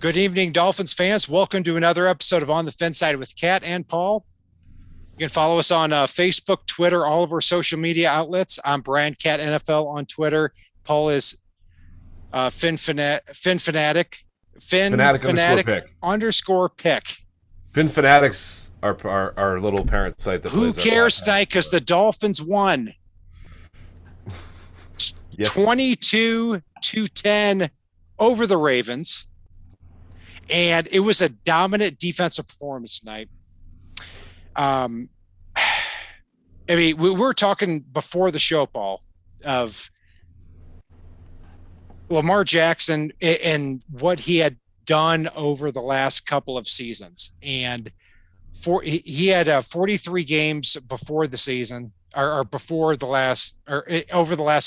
Good evening, Dolphins fans. Welcome to another episode of On the FinSide with Kat and Paul. You can follow us on Facebook, Twitter, all of our social media outlets. I'm Brian, Cat NFL on Twitter. Paul is Fanatic underscore pick. Fin Fanatics, our little parent site. Who cares tonight? Because the Dolphins won 22-10 over the Ravens. And it was a dominant defensive performance tonight. I mean, we were talking before the show, Paul, of Lamar Jackson and what he had done over the last couple of seasons. And he had 43 games before the season, or over the last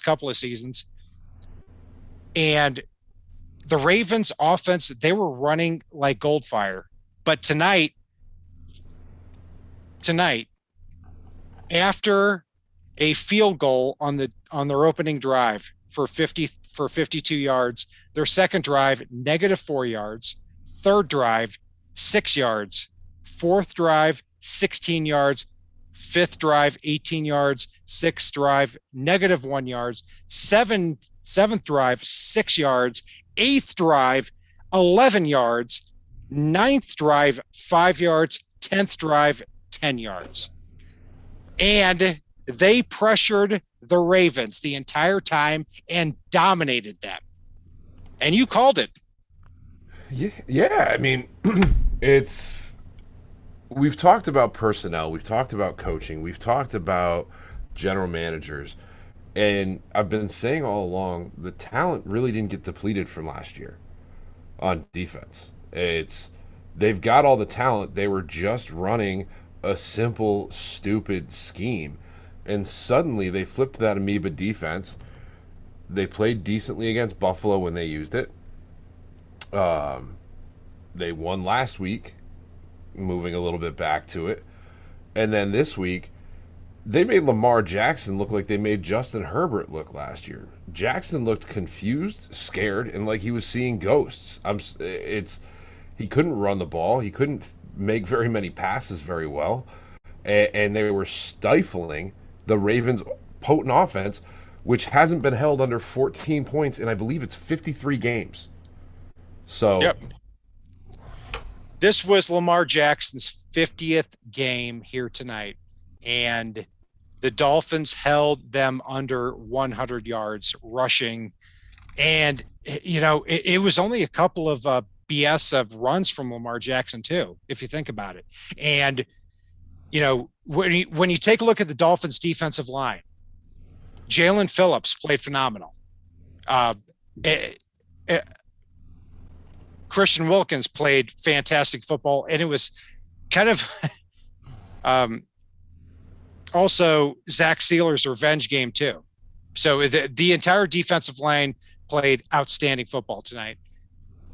couple of seasons. And the Ravens offense, they were running like goldfire. But tonight, after a field goal on their opening drive for 52 yards, their second drive, -4 yards, third drive, 6 yards, fourth drive, 16 yards, fifth drive, 18 yards, sixth drive, -1 yards, seventh drive, 6 yards, eighth drive, 11 yards, ninth drive, 5 yards, 10th drive, 10 yards. And they pressured the Ravens the entire time and dominated them. And you called it. Yeah. I mean, we've talked about personnel, we've talked about coaching, we've talked about general managers. And I've been saying all along, the talent really didn't get depleted from last year on defense. They've got all the talent. They were just running a simple, stupid scheme. And suddenly they flipped that amoeba defense. They played decently against Buffalo when they used it. They won last week, moving a little bit back to it. And then this week, they made Lamar Jackson look like they made Justin Herbert look last year. Jackson looked confused, scared, and like he was seeing ghosts. He couldn't run the ball. He couldn't make very many passes very well. And they were stifling the Ravens' potent offense, which hasn't been held under 14 points in, I believe it's 53 games. So, yep. This was Lamar Jackson's 50th game here tonight. And the Dolphins held them under 100 yards rushing. And, you know, it was only a couple of BS of runs from Lamar Jackson, too, if you think about it. And, you know, when you take a look at the Dolphins' defensive line, Jalen Phillips played phenomenal. Christian Wilkins played fantastic football. And it was kind of also Zach Sealer's revenge game too. So the entire defensive line played outstanding football tonight,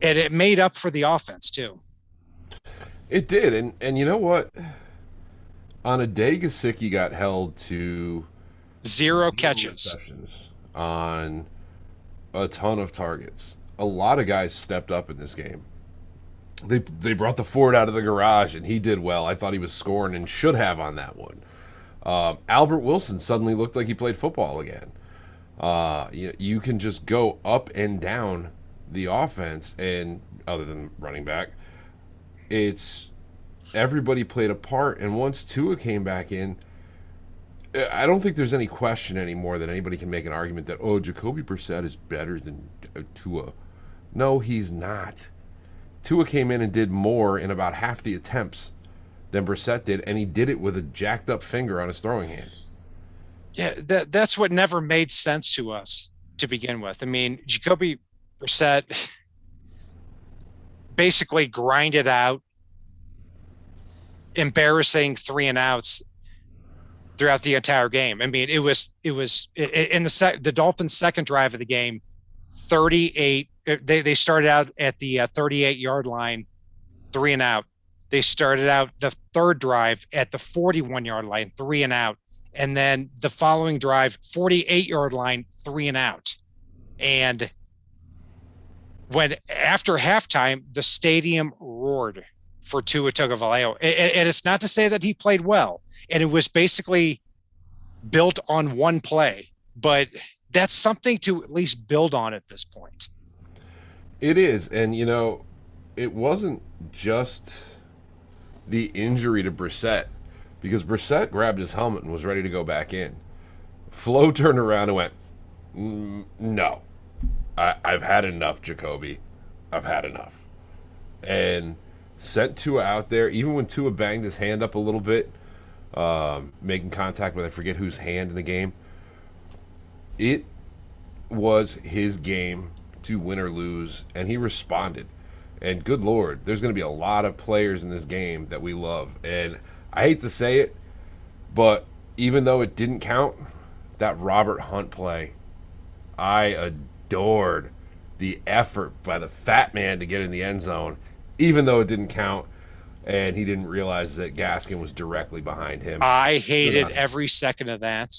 and it made up for the offense too. It did, and you know what? On a day Gesicki got held to zero catches on a ton of targets. A lot of guys stepped up in this game. They brought the Ford out of the garage, and he did well. I thought he was scoring and should have on that one. Albert Wilson suddenly looked like he played football again. You can just go up and down the offense, and other than running back, everybody played a part. And once Tua came back in, I don't think there's any question anymore that anybody can make an argument that, Jacoby Brissett is better than Tua. No, he's not. Tua came in and did more in about half the attempts than Brissett did, and he did it with a jacked up finger on his throwing hand. Yeah, that's what never made sense to us to begin with. I mean, Jacoby Brissett basically grinded out embarrassing 3-and-outs throughout the entire game. I mean, it was in the Dolphins' second drive of the game, 38. They started out at the 38-yard line, 3-and-out. They started out the third drive at the 41-yard line, 3-and-out. And then the following drive, 48-yard line, 3-and-out. And when after halftime, the stadium roared for Tua Tagovailoa. And it's not to say that he played well, and it was basically built on one play, but that's something to at least build on at this point. It is, and it wasn't just the injury to Brissett, because Brissett grabbed his helmet and was ready to go back in. Flo turned around and went, "No, I've had enough, Jacoby. I've had enough," and sent Tua out there. Even when Tua banged his hand up a little bit, making contact with I forget whose hand in the game, it was his game to win or lose, and he responded. And good Lord, there's going to be a lot of players in this game that we love. And I hate to say it, but even though it didn't count, that Robert Hunt play, I adored the effort by the fat man to get in the end zone, even though it didn't count, and he didn't realize that Gaskin was directly behind him. I hated every second of that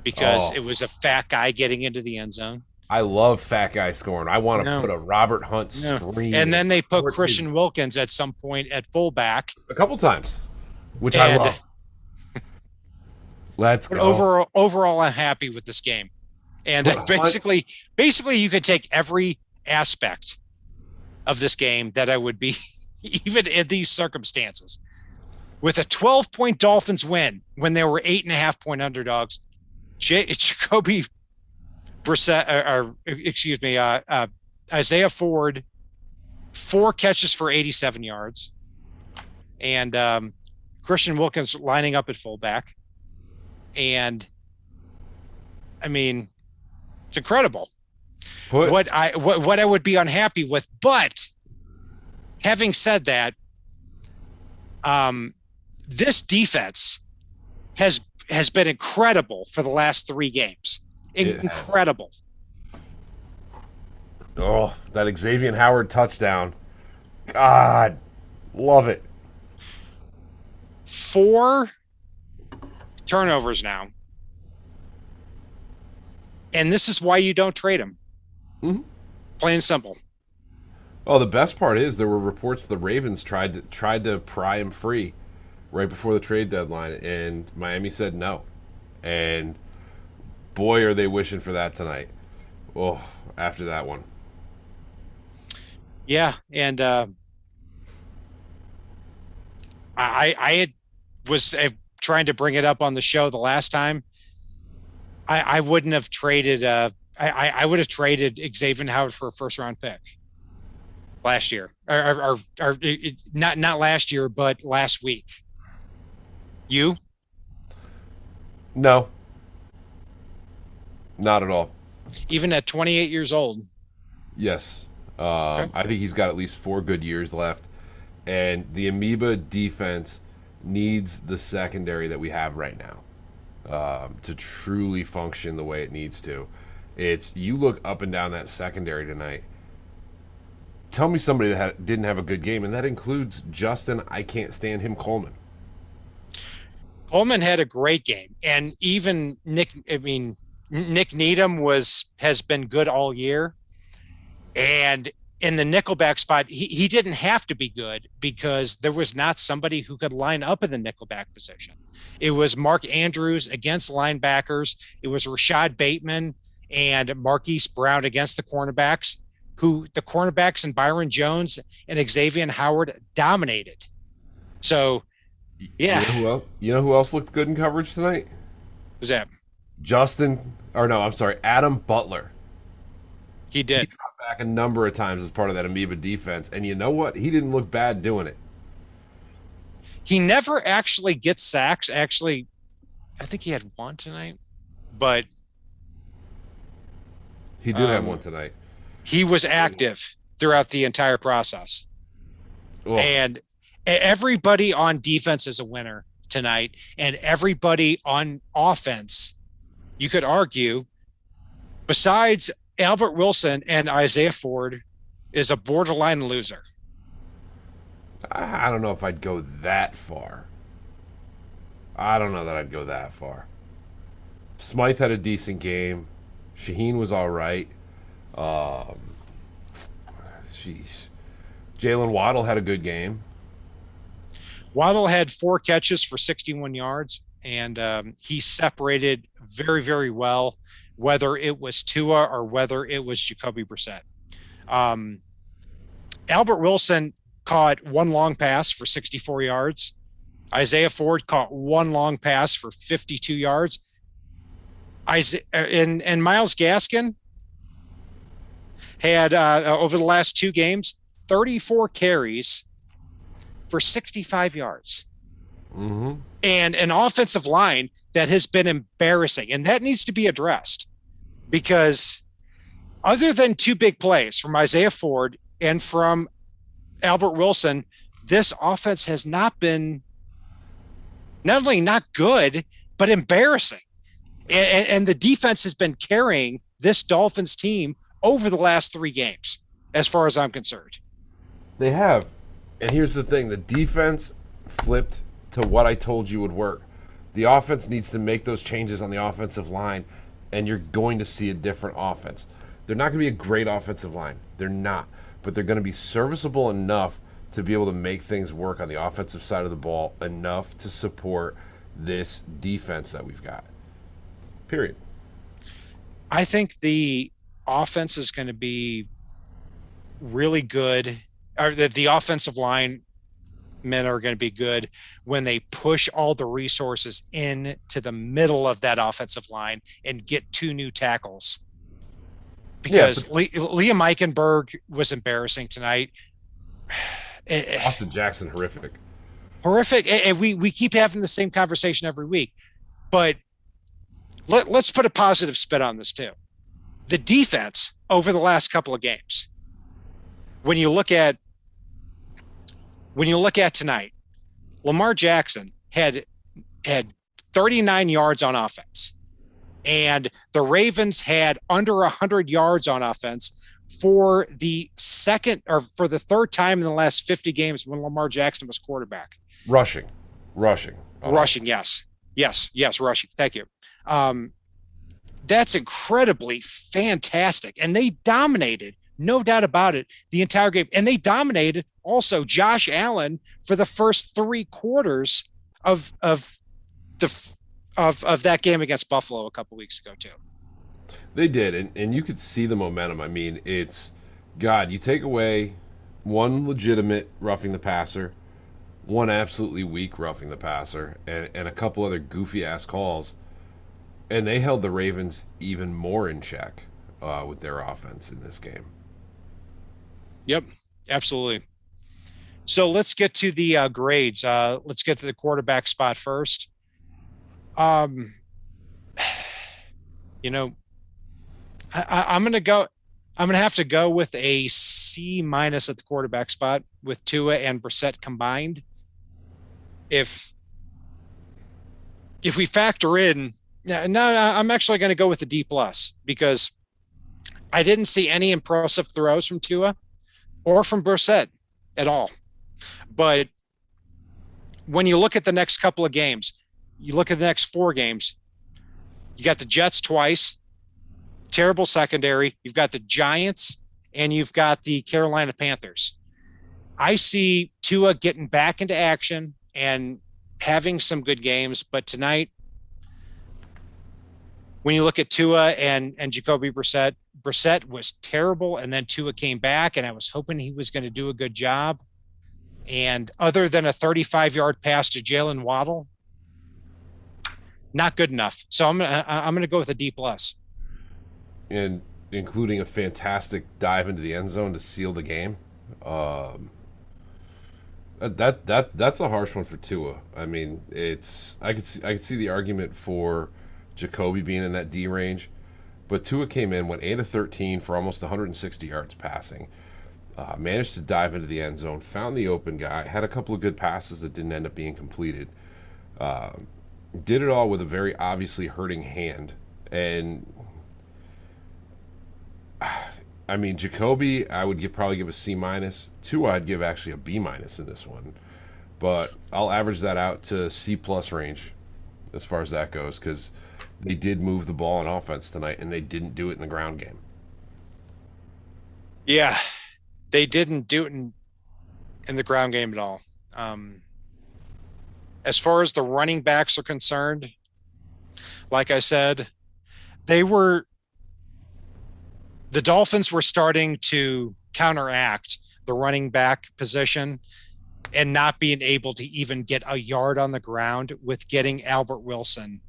because it was a fat guy getting into the end zone. I love fat guy scoring. I want to put a Robert Hunt screen. And then they put Christian Wilkins at some point at fullback. A couple times, which I love. Let's go. Overall, I'm happy with this game. And basically, you could take every aspect of this game that I would be, even in these circumstances. With a 12-point Dolphins win when they were 8.5-point underdogs, Jacoby Brissett, Isaiah Ford, 4 catches for 87 yards, and Christian Wilkins lining up at fullback. And I mean, it's incredible. What I would be unhappy with, but having said that, this defense has been incredible for the last 3 games. Incredible. Oh, that Xavien Howard touchdown. God, love it. 4 turnovers now. And this is why you don't trade him. Mm-hmm. Plain and simple. Oh, the best part is there were reports the Ravens tried to pry him free right before the trade deadline, and Miami said no. And boy, are they wishing for that tonight. Oh, after that one. Yeah, and I was trying to bring it up on the show the last time. I wouldn't have traded. I would have traded Xavien Howard for a first-round pick last year, or not last year, but last week. You? No. Not at all. Even at 28 years old? Yes. Okay. I think he's got at least 4 good years left. And the Amoeba defense needs the secondary that we have right now to truly function the way it needs to. You look up and down that secondary tonight. Tell me somebody that didn't have a good game, and that includes Justin, I can't stand him, Coleman. Coleman had a great game. And even Nick Needham has been good all year. And in the nickelback spot, he didn't have to be good because there was not somebody who could line up in the nickelback position. It was Mark Andrews against linebackers. It was Rashad Bateman and Marquise Brown against the cornerbacks, who the cornerbacks and Byron Jones and Xavien Howard dominated. So, yeah. You know who else looked good in coverage tonight? Who's that? Adam Butler. He did. He dropped back a number of times as part of that Amoeba defense, and you know what? He didn't look bad doing it. He never actually gets sacks. Actually, I think he had one tonight, but he did have one tonight. He was active throughout the entire process. Oh. And everybody on defense is a winner tonight, and everybody on offense, you could argue, besides Albert Wilson and Isaiah Ford, is a borderline loser. I don't know if I'd go that far. I don't know that I'd go that far. Smythe had a decent game. Shaheen was all right. Jeez. Jalen Waddle had a good game. Waddle had 4 catches for 61 yards, and he separated very, very well, whether it was Tua or whether it was Jacoby Brissett. Um, Albert Wilson caught one long pass for 64 yards. Isaiah Ford caught one long pass for 52 yards. And Myles Gaskin had, over the last 2 games, 34 carries for 65 yards. Mm-hmm. And an offensive line that has been embarrassing. And that needs to be addressed, because other than 2 big plays from Isaiah Ford and from Albert Wilson, this offense has not been not only not good, but embarrassing. And the defense has been carrying this Dolphins team over the last 3 games, as far as I'm concerned. They have. And here's the thing. The defense flipped to what I told you would work. The offense needs to make those changes on the offensive line, and you're going to see a different offense. They're not going to be a great offensive line. They're not. But they're going to be serviceable enough to be able to make things work on the offensive side of the ball, enough to support this defense that we've got. Period. I think the offense is going to be really good, or the offensive line men are going to be good when they push all the resources into the middle of that offensive line and get 2 new tackles. Because Liam Eichenberg was embarrassing tonight. Austin Jackson, horrific. And we keep having the same conversation every week. But let's put a positive spin on this too. The defense over the last couple of games, when you look at tonight, Lamar Jackson had 39 yards on offense, and the Ravens had under 100 yards on offense for the third time in the last 50 games when Lamar Jackson was quarterback. Rushing. Rushing, yes, rushing. Thank you. That's incredibly fantastic, and they dominated, no doubt about it, the entire game. And they dominated also Josh Allen for the first 3 quarters of that game against Buffalo a couple weeks ago too. They did, and you could see the momentum. I mean, it's God. You take away one legitimate roughing the passer, one absolutely weak roughing the passer, and a couple other goofy ass calls, and they held the Ravens even more in check with their offense in this game. Yep, absolutely. So let's get to the grades. Let's get to the quarterback spot first. You know, I'm going to have to go with a C- at the quarterback spot with Tua and Brissett combined. If we factor in, no, I'm actually going to go with a D+, because I didn't see any impressive throws from Tua or from Brissett at all. But when you look at the next couple of games, you look at the next 4 games, you got the Jets twice, terrible secondary. You've got the Giants, and you've got the Carolina Panthers. I see Tua getting back into action and having some good games. But tonight, when you look at Tua and Jacoby Brissett was terrible, and then Tua came back, and I was hoping he was going to do a good job. And other than a 35-yard pass to Jalen Waddle, not good enough. So I'm gonna go with a D+. And including a fantastic dive into the end zone to seal the game. That's a harsh one for Tua. I mean, I could see the argument for Jacoby being in that D range, but Tua came in, went 8 of 13 for almost 160 yards passing. Managed to dive into the end zone, found the open guy, had a couple of good passes that didn't end up being completed. Did it all with a very obviously hurting hand. And I mean, Jacoby, I would probably give a C-. Tua, I'd give actually a B- in this one. But I'll average that out to C+ range as far as that goes, because they did move the ball on offense tonight, and they didn't do it in the ground game. Yeah. They didn't do it in the ground game at all. Um, as far as the running backs are concerned, like I said, they were the Dolphins were starting to counteract the running back position and not being able to even get a yard on the ground with getting Albert Wilson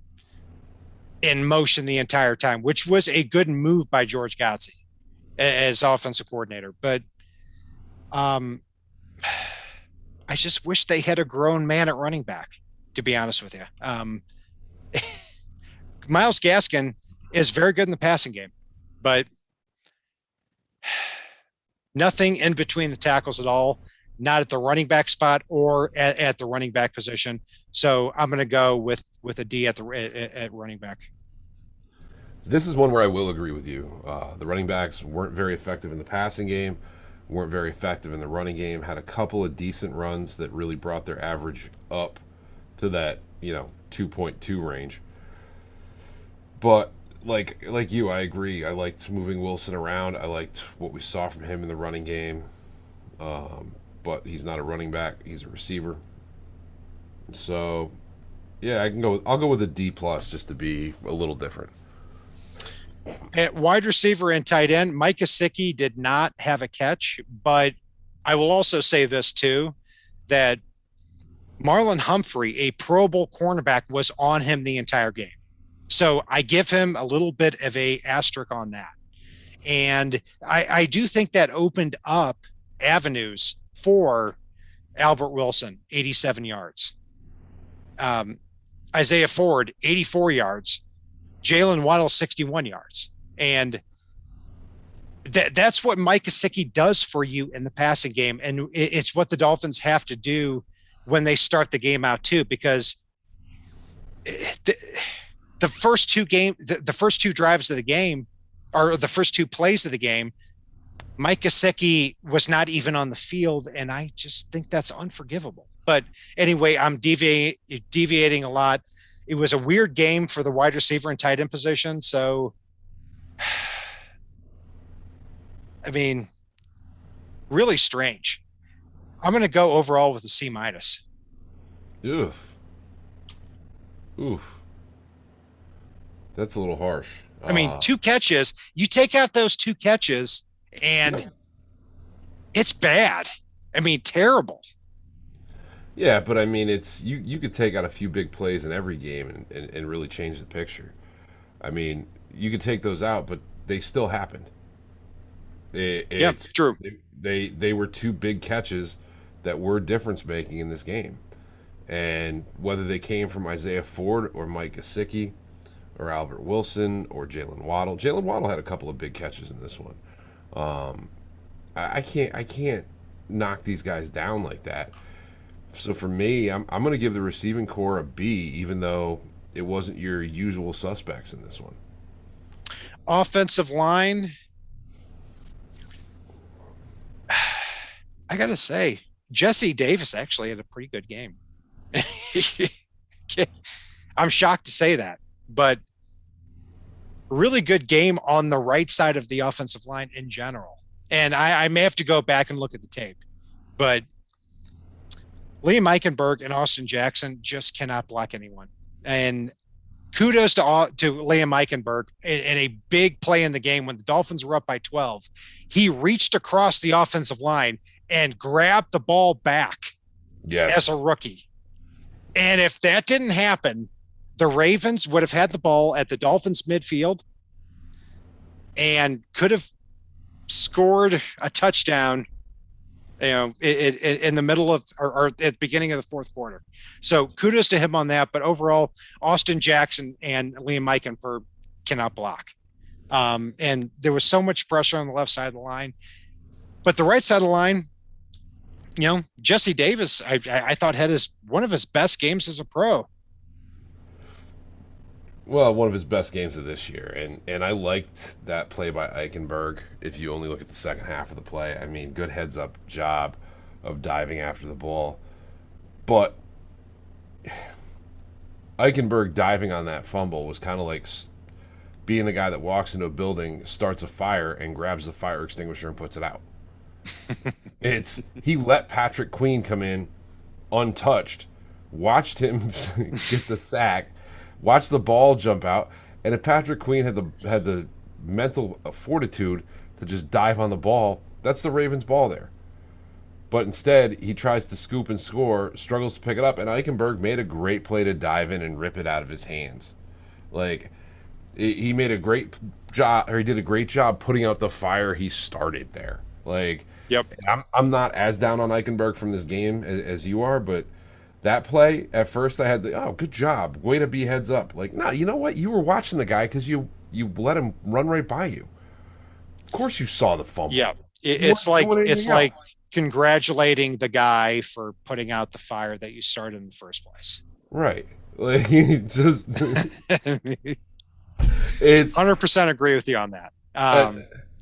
in motion the entire time, which was a good move by George Godsey as offensive coordinator. But um, I just wish they had a grown man at running back, to be honest with you. Myles Gaskin is very good in the passing game, but nothing in between the tackles at all, not at the running back spot or at the running back position. So I'm going to go with a D at running back. This is one where I will agree with you. The running backs weren't very effective in the passing game, weren't very effective in the running game, had a couple of decent runs that really brought their average up to that, 2.2 range. But like you, I agree. I liked moving Wilson around. I liked what we saw from him in the running game. But he's not a running back. He's a receiver. So, yeah, I'll go with a D plus just to be a little different. At wide receiver and tight end, Mike Gesicki did not have a catch, but I will also say this too, that Marlon Humphrey, a Pro Bowl cornerback, was on him the entire game. So I give him a little bit of a asterisk on that. And I do think that opened up avenues for Albert Wilson, 87 yards. Isaiah Ford, 84 yards. Jalen Waddle, 61 yards. And that's what Mike Gesicki does for you in the passing game. And it's what the Dolphins have to do when they start the game out too, because the first two drives of the game, or the first two plays of the game, Mike Gesicki was not even on the field, and I just think that's unforgivable. But anyway, I'm deviating a lot. It was a weird game for the wide receiver and tight end position, so I mean, really strange. I'm going to go overall with a C minus. Oof. That's a little harsh. I mean, 2 catches. You take out those 2 catches, and it's bad. I mean, terrible. Yeah, but I mean, it's you could take out a few big plays in every game and really change the picture. I mean, you could take those out, but they still happened. It's true. They were 2 big catches that were difference making in this game, and whether they came from Isaiah Ford or Mike Gesicki or Albert Wilson or Jalen Waddle. Jalen Waddle had a couple of big catches in this one. I can't knock these guys down like that. So for me, I'm going to give the receiving core a B, even though it wasn't your usual suspects in this one. Offensive line, I got to say, Jesse Davis actually had a pretty good game. I'm shocked to say that, but really good game on the right side of the offensive line in general. And I may have to go back and look at the tape, but Liam Eichenberg and Austin Jackson just cannot block anyone. And kudos to Liam Eichenberg in a big play in the game when the Dolphins were up by 12. He reached across the offensive line and grabbed the ball back as a rookie. And if that didn't happen, the Ravens would have had the ball at the Dolphins midfield and could have scored a touchdown, in the middle of or at the beginning of the fourth quarter. So kudos to him on that. But overall, Austin Jackson and Liam Eichenberg cannot block. And there was so much pressure on the left side of the line. But the right side of the line, Jesse Davis, I thought had one of his best games as a pro. Well, one of his best games of this year, and I liked that play by Eichenberg. If you only look at the second half of the play, I mean, good heads-up job of diving after the ball. But Eichenberg diving on that fumble was kind of like being the guy that walks into a building, starts a fire, and grabs the fire extinguisher and puts it out. He let Patrick Queen come in untouched, watched him get the sack, watched the ball jump out, and if Patrick Queen had the mental fortitude to just dive on the ball, that's the Ravens' ball there. But instead, he tries to scoop and score, struggles to pick it up, and Eichenberg made a great play to dive in and rip it out of his hands. Like, he made a great job, or he did a great job putting out the fire he started there. Like, Yep. I'm not as down on Eichenberg from this game as you are, but that play, at first I had good job, way to be heads up. Like, no, you know what? You were watching the guy because you let him run right by you. Of course you saw the fumble. Yeah. It's like congratulating the guy for putting out the fire that you started in the first place. Right. Like, just it's 100% agree with you on that.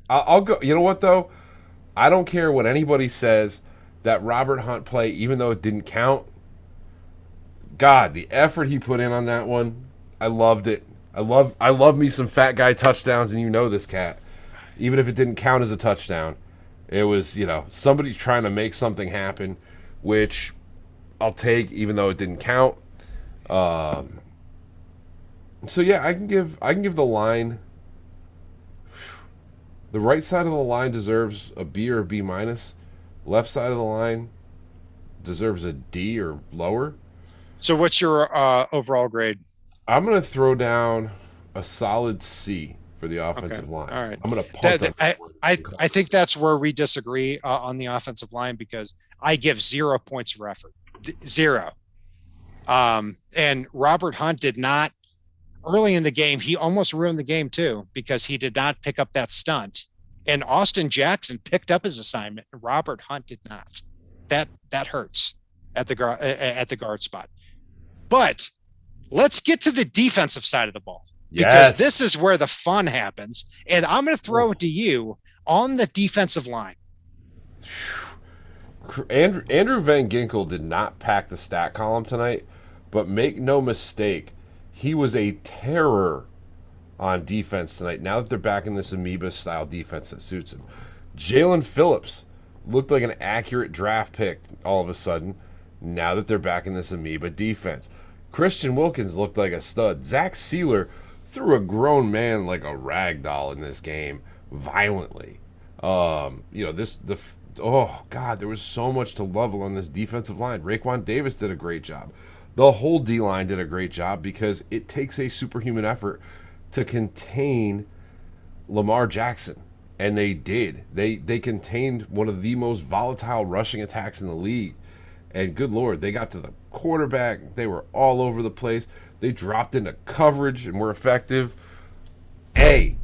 I'll go. You know what though? I don't care what anybody says. That Robert Hunt play, even though it didn't count, God, the effort he put in on that one, I loved it. I love me some fat guy touchdowns, and you know this, Cat. Even if it didn't count as a touchdown, it was, somebody trying to make something happen, which I'll take, even though it didn't count. So yeah, I can give the line. The right side of the line deserves a B or a B minus. Left side of the line deserves a D or lower. So what's your overall grade? I'm going to throw down a solid C for the offensive line. All right. I'm going to punt I think that's where we disagree on the offensive line, because I give 0 points for effort. 0. And Robert Hunt did not, early in the game, he almost ruined the game too, because he did not pick up that stunt. And Austin Jackson picked up his assignment. Robert Hunt did not. That hurts at the guard spot. But let's get to the defensive side of the ball, because this is where the fun happens. And I'm going to throw it to you on the defensive line. Andrew Van Ginkel did not pack the stat column tonight, but make no mistake, he was a terror on defense tonight. Now that they're back in this amoeba-style defense that suits him. Jalen Phillips looked like an accurate draft pick all of a sudden, now that they're back in this amoeba defense. Christian Wilkins looked like a stud. Zach Sealer threw a grown man like a rag doll in this game, violently. Oh God, there was so much to love on this defensive line. Raekwon Davis did a great job. The whole D-line did a great job, because it takes a superhuman effort to contain Lamar Jackson. And they did. They contained one of the most volatile rushing attacks in the league. And good Lord, they got to the quarterback. They were all over the place. They dropped into coverage and were effective. A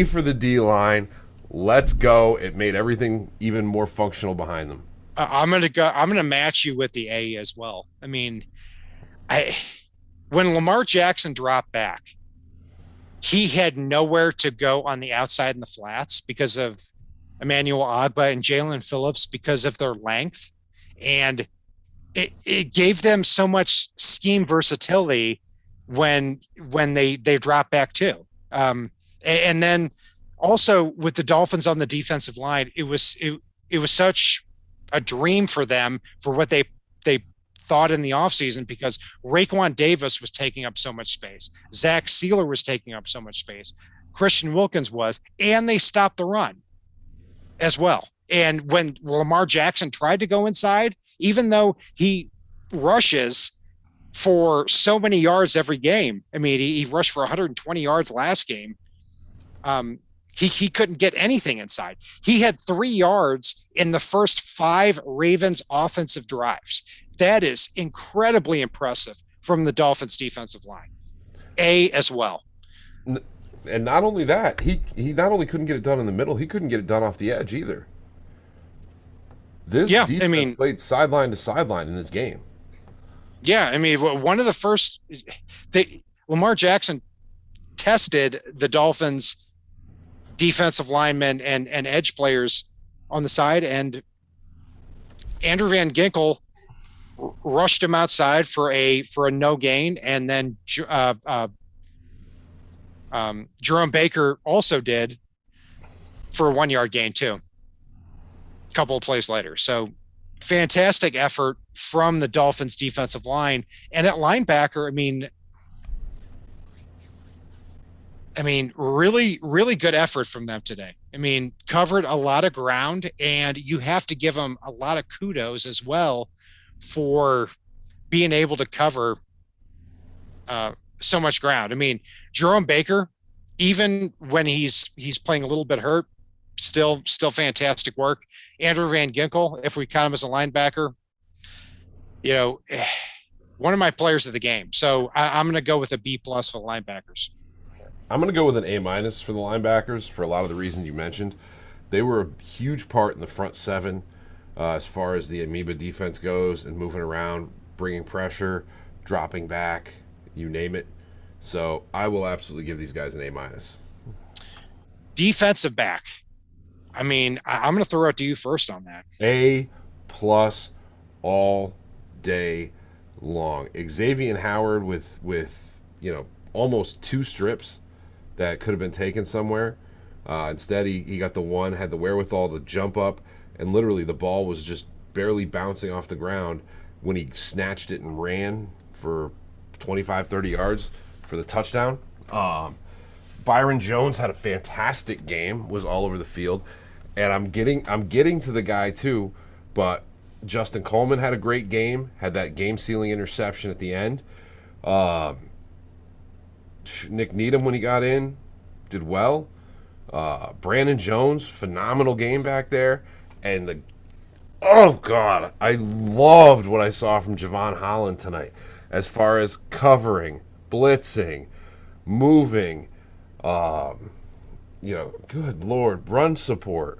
for the D-line. Let's go. It made everything even more functional behind them. I'm gonna match you with the A as well. I mean, when Lamar Jackson dropped back, he had nowhere to go on the outside in the flats because of Emmanuel Ogbah and Jalen Phillips, because of their length. And it gave them so much scheme versatility when they dropped back too. And then also with the Dolphins on the defensive line, it was such a dream for them for what they thought in the offseason, because Raekwon Davis was taking up so much space. Zach Sealer was taking up so much space. Christian Wilkins was, and they stopped the run as well. And when Lamar Jackson tried to go inside, even though he rushes for so many yards every game, I mean, he rushed for 120 yards last game. He couldn't get anything inside. He had 3 yards in the first 5 Ravens offensive drives. That is incredibly impressive from the Dolphins defensive line. A as well. And not only that, he not only couldn't get it done in the middle, he couldn't get it done off the edge either. This defense played sideline to sideline in this game. Yeah, I mean, one of the first, Lamar Jackson tested the Dolphins defensive linemen and edge players on the side, and Andrew Van Ginkel rushed him outside for a no gain, and then Jerome Baker also did for a 1 yard gain too. couple of plays later. So fantastic effort from the Dolphins defensive line. And at linebacker, really, really good effort from them today. Covered a lot of ground, and you have to give them a lot of kudos as well for being able to cover so much ground. Jerome Baker, even when he's playing a little bit hurt, still fantastic work. Andrew Van Ginkel, if we count him as a linebacker, one of my players of the game. So I'm going to go with a B+ for the linebackers. I'm going to go with an A- for the linebackers for a lot of the reasons you mentioned. They were a huge part in the front seven as far as the Amoeba defense goes, and moving around, bringing pressure, dropping back, you name it. So I will absolutely give these guys an A-. Defensive back. I'm going to throw it to you first on that. A+ all day long. Xavien Howard with almost 2 strips that could have been taken somewhere. Instead, he got the one, had the wherewithal to jump up, and literally the ball was just barely bouncing off the ground when he snatched it and ran for 25, 30 yards for the touchdown. Byron Jones had a fantastic game, was all over the field. And I'm getting to the guy too, but Justin Coleman had a great game, had that game-sealing interception at the end. Nick Needham, when he got in, did well. Brandon Jones, phenomenal game back there. And oh God, I loved what I saw from Xavien Howard tonight as far as covering, blitzing, moving, good Lord, run support,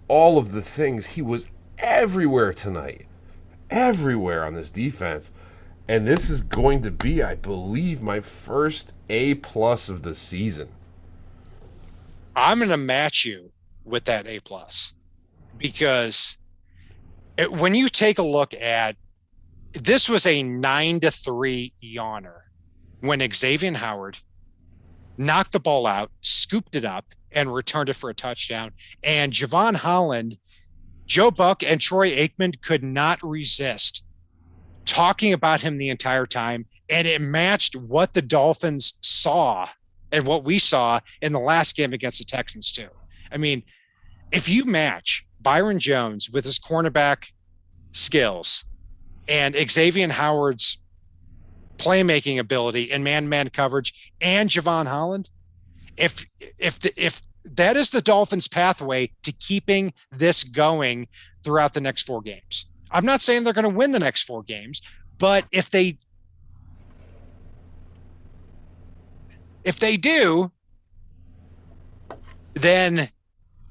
all of the things. He was everywhere tonight, everywhere on this defense. And this is going to be, I believe, my first A+ of the season. I'm going to match you with that A+, because when you take a look at, this was a 9-3 yawner when Xavien Howard knocked the ball out, scooped it up, and returned it for a touchdown. And Xavien Howard, Joe Buck, and Troy Aikman could not resist talking about him the entire time. And it matched what the Dolphins saw and what we saw in the last game against the Texans too. If you match Byron Jones with his cornerback skills and Xavien Howard's playmaking ability and man-to-man coverage and Xavien Howard, if that is the Dolphins' pathway to keeping this going throughout the next 4 games. I'm not saying they're going to win the next 4 games, but if they do, then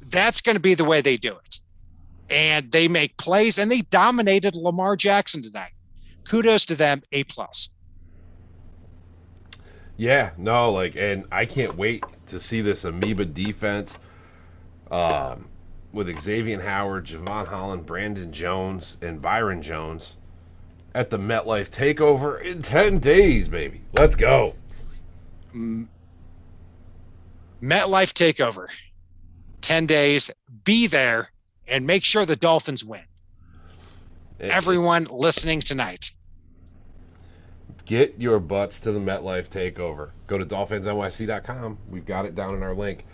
that's going to be the way they do it. And they make plays, and they dominated Lamar Jackson tonight. Kudos to them, A+. Yeah, no, and I can't wait to see this Amoeba defense with Xavien Howard, Xavien Howard, Brandon Jones, and Byron Jones at the MetLife Takeover in 10 days, baby. Let's go. MetLife Takeover, 10 days. Be there and make sure the Dolphins win. Everyone listening tonight, get your butts to the MetLife Takeover. Go to DolphinsNYC.com. We've got it down in our link.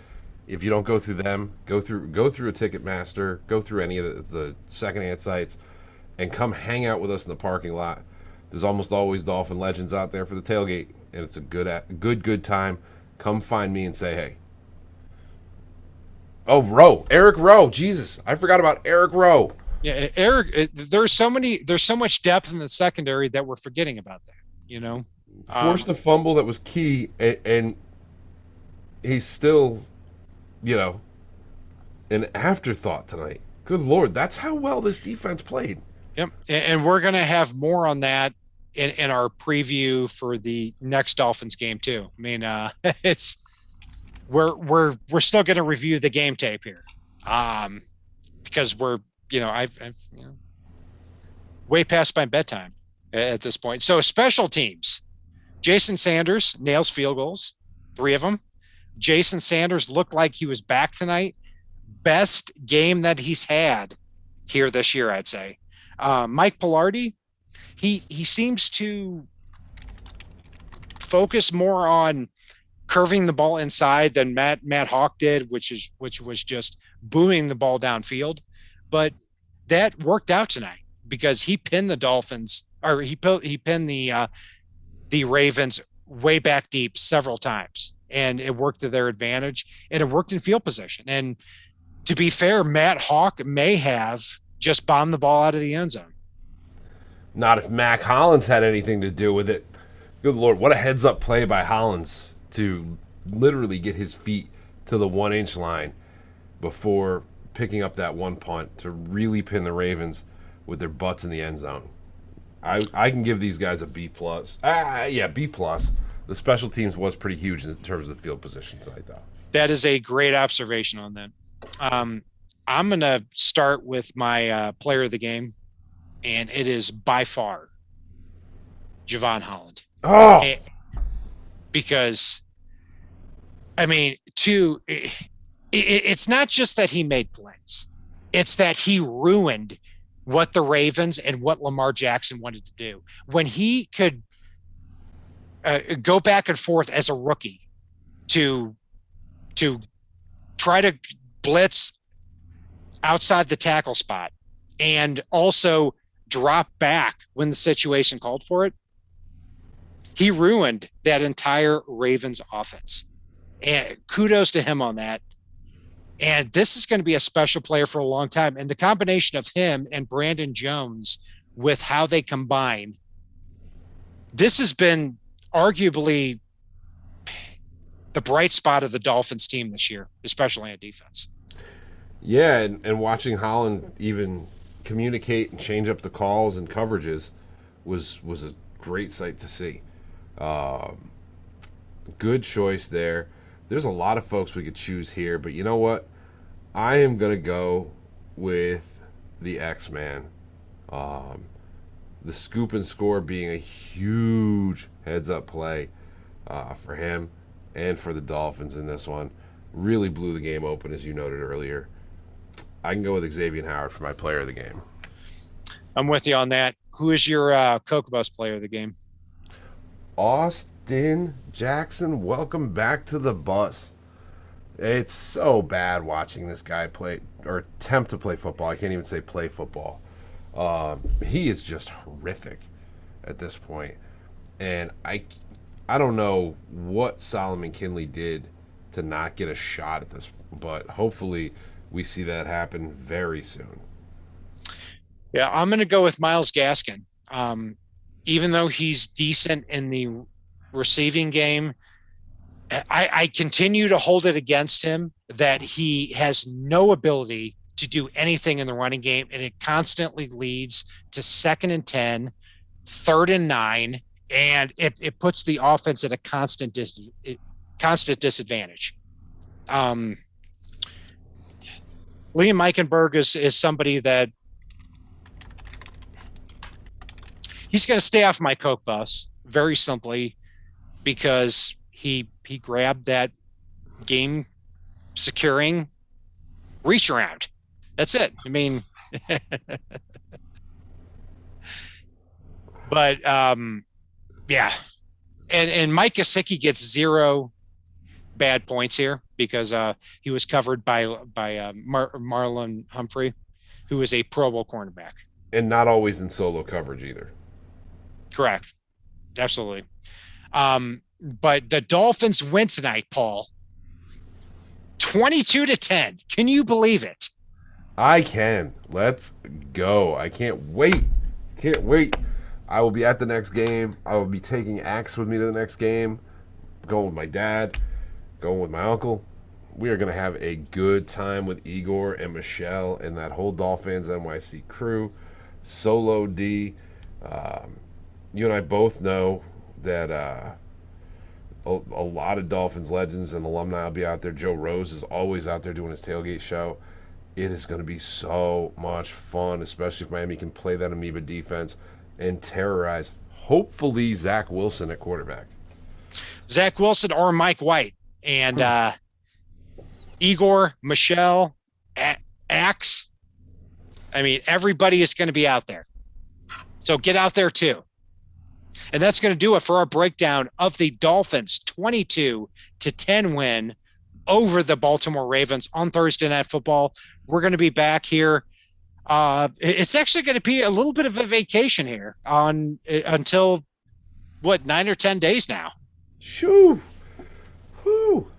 If you don't go through them, go through a Ticketmaster, go through any of the secondhand sites, and come hang out with us in the parking lot. There's almost always Dolphin legends out there for the tailgate, and it's a good time. Come find me and say hey. Oh, Eric Rowe. Jesus, I forgot about Eric Rowe. Yeah, Eric. There's so much depth in the secondary that we're forgetting about that. Forced a fumble that was key, and he's still, an afterthought tonight. Good Lord, that's how well this defense played. Yep, and we're going to have more on that in our preview for the next Dolphins game too. It's we're still going to review the game tape here, because we're I've way past my bedtime at this point. So special teams, Jason Sanders nails field goals, 3 of them. Jason Sanders looked like he was back tonight. Best game that he's had here this year, I'd say. Mike Pilardi, he seems to focus more on curving the ball inside than Matt Hawk did, which was just booming the ball downfield. But that worked out tonight because he pinned the Dolphins, or he pinned the Ravens way back deep several times, and it worked to their advantage, and it worked in field position. And to be fair, Matt Hawk may have just bombed the ball out of the end zone. Not if Mac Hollins had anything to do with it. Good Lord, what a heads-up play by Hollins to literally get his feet to the 1-inch line before picking up that one punt to really pin the Ravens with their butts in the end zone. I can give these guys a B+. B+. The special teams was pretty huge in terms of the field position tonight, though. That is a great observation on that. I'm going to start with my player of the game, and it is by far Xavien Howard. Oh! Because, I mean, it's not just that he made plays. It's that he ruined what the Ravens and what Lamar Jackson wanted to do. When he could go back and forth as a rookie to try to blitz outside the tackle spot and also drop back when the situation called for it, he ruined that entire Ravens offense. And kudos to him on that. And this is going to be a special player for a long time. And the combination of him and Brandon Jones with how they combine, this has been arguably the bright spot of the Dolphins team this year, especially on defense. Yeah, and watching Holland even communicate and change up the calls and coverages was a great sight to see. Good choice there. There's a lot of folks we could choose here, but you know what? I am going to go with the X-Man. The scoop and score being a huge heads-up play for him and for the Dolphins in this one. Really blew the game open, as you noted earlier. I can go with Xavien Howard for my player of the game. I'm with you on that. Who is your Coke Bus player of the game? Austin Jackson, welcome back to the bus. It's so bad watching this guy play or attempt to play football. I can't even say play football. He is just horrific at this point. And I don't know what Solomon Kinley did to not get a shot at this, but hopefully we see that happen very soon. Yeah, I'm going to go with Myles Gaskin. Even though he's decent in the receiving game, I continue to hold it against him that he has no ability to do anything in the running game, and it constantly leads to 2nd and 10, 3rd and 9, and it puts the offense at a constant disadvantage. Liam Eichenberg is somebody that he's going to stay off my Coke bus very simply because he grabbed that game securing reach around. That's it. I mean, but yeah. And Mike Gesicki gets 0 bad points here because he was covered by Marlon Humphrey, who is a Pro Bowl cornerback. And not always in solo coverage either. Correct. Absolutely. But the Dolphins win tonight, Paul. 22-10. Can you believe it? I can. Let's go. I can't wait. Can't wait. I will be at the next game. I will be taking Axe with me to the next game. Going with my dad. Going with my uncle. We are going to have a good time with Igor and Michelle and that whole Dolphins NYC crew. Solo D. You and I both know that a lot of Dolphins legends and alumni will be out there. Joe Rose is always out there doing his tailgate show. It is going to be so much fun, especially if Miami can play that amoeba defense and terrorize, hopefully, Zach Wilson at quarterback. Zach Wilson or Mike White. And Igor, Michelle, Axe, I mean, everybody is going to be out there. So get out there too. And that's going to do it for our breakdown of the Dolphins 22-10 win over the Baltimore Ravens on Thursday Night Football. We're going to be back here. It's actually going to be a little bit of a vacation here until 9 or 10 days now. Shoo. Whoo.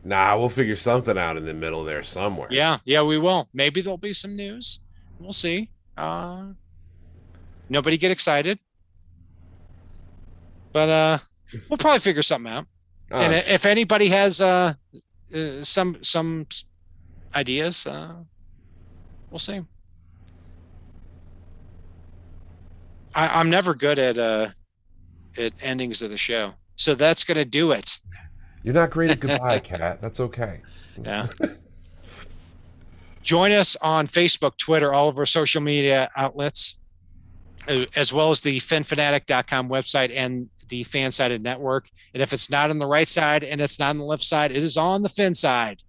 Nah, we'll figure something out in the middle there somewhere. Yeah, we will. Maybe there'll be some news. We'll see. Nobody get excited. But we'll probably figure something out. And if anybody has some ideas, we'll see. I'm never good at endings of the show, so that's going to do it. You're not great at goodbye, Kat. That's okay. Yeah. Join us on Facebook, Twitter, all of our social media outlets, as well as the finfanatic.com website and the FanSide network. And if it's not on the right side and it's not on the left side, it is on the Fin side.